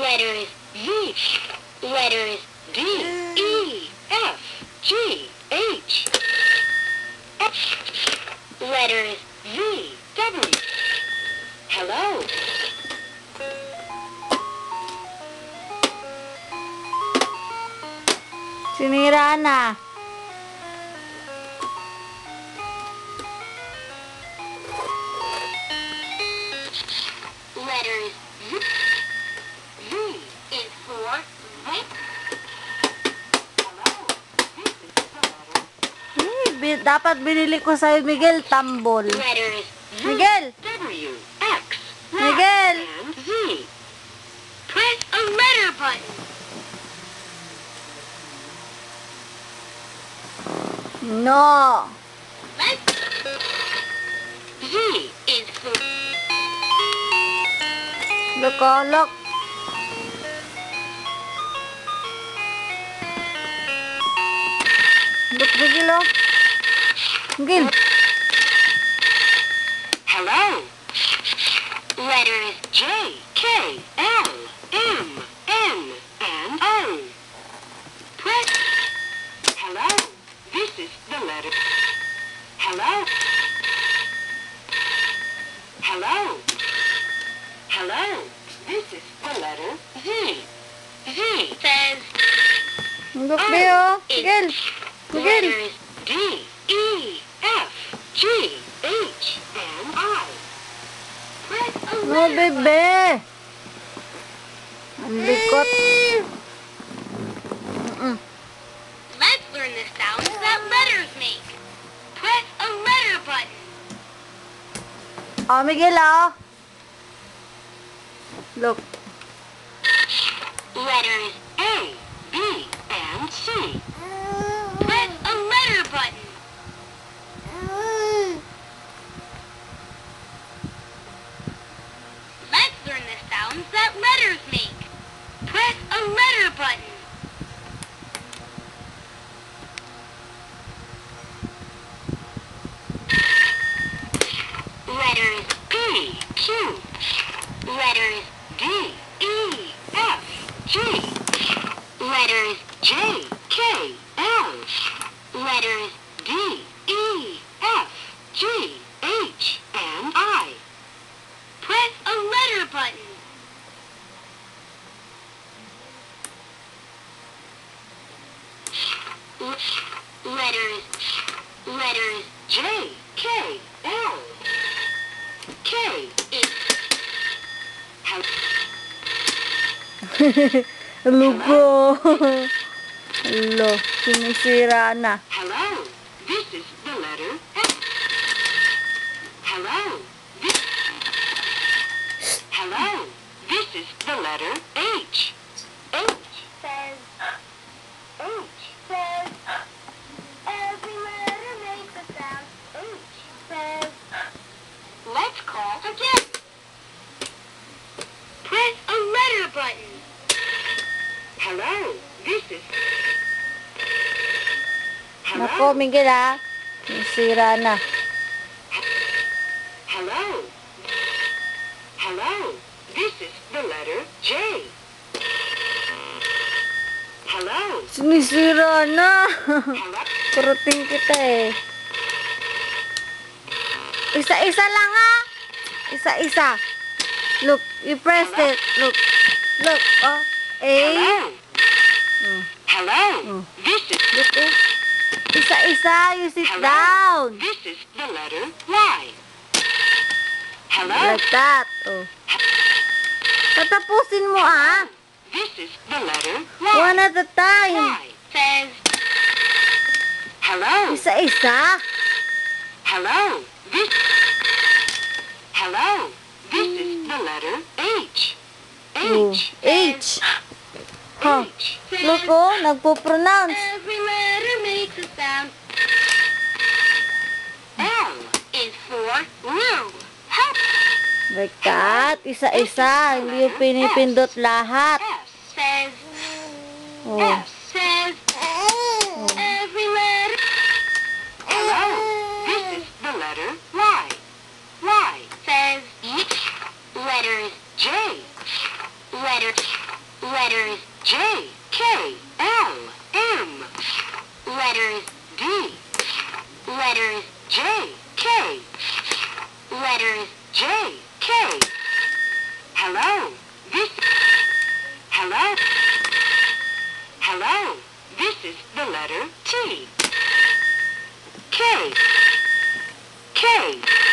Letters Z. Letters D, E, F, G, H. Letters V, W. Hello. Sinira na. Letters Z. Z is for zip. Hello. This is the letter. Dapat binili ko sa'yo, Miguel, tambol. Letters Z, Miguel! W, X, Y, Miguel! and Z. Press a letter button. No. Z is for Look, oh, look. Look, Miguel, oh. Miguel. hello. Letters J, K, L, M, N, and O. Press. Hello. This is the letter. Hello. Hello. Hello. This is the letter Z. Z says Look, Beo. Miguel. Miguel. letters D, E, F, G, H, and I. Press a No, letter button. bebe. Ang likot. Let's learn the sounds that letters make. Press a letter button. Oh, Miguel, oh. Look. Letters A, B, and C. Press a letter button. Let's learn the sounds that letters make. Press a letter button. Letters P, Q. Letters D, E, F, G. Letters J, K, L. Letters D, E, F, G, H, and I. Press a letter button. Letters J, K, L. K is Lugo. Hello. Sinisira na. hello. This is the letter F. Hello. Hello. This is the letter H. H says. H says. Every letter makes a sound. H says. Let's call again. Press a letter button. Hello. This is. Nako, Miguel, ah. Sinisira na. Hello. Hello. This is the letter J. Hello. Sinisira na. Hello. Kurutin kita eh. Isa-isa lang, ah. Isa-isa. Look, you pressed it. Look. Look, oh. A. Hello. Mm. Hello. Mm. This is. Look, oh. Isa-isa. You sit Hello. down. This is the letter Y. Hello. Like that. Oh. Tatapusin mo, ah. This is the letter Y. One at a time. Y says. Hello. Isa-isa. Hello. This. Hello. This is the letter H. Oh. H. H. Huh. H. Look, oh. Nagpo-pronounce. Every letter makes a sound. L is for room. Help. Like that. Isa-isa. Hindi yung pinipindot lahat. S says. Oh. S says. Every letter. Hello. This is the letter Y. Y says. Letters J. Letter J, K, L, M. Letters D. Letters J, K. Letters J, K. Hello. Hello. Hello. This is the letter T. K. K.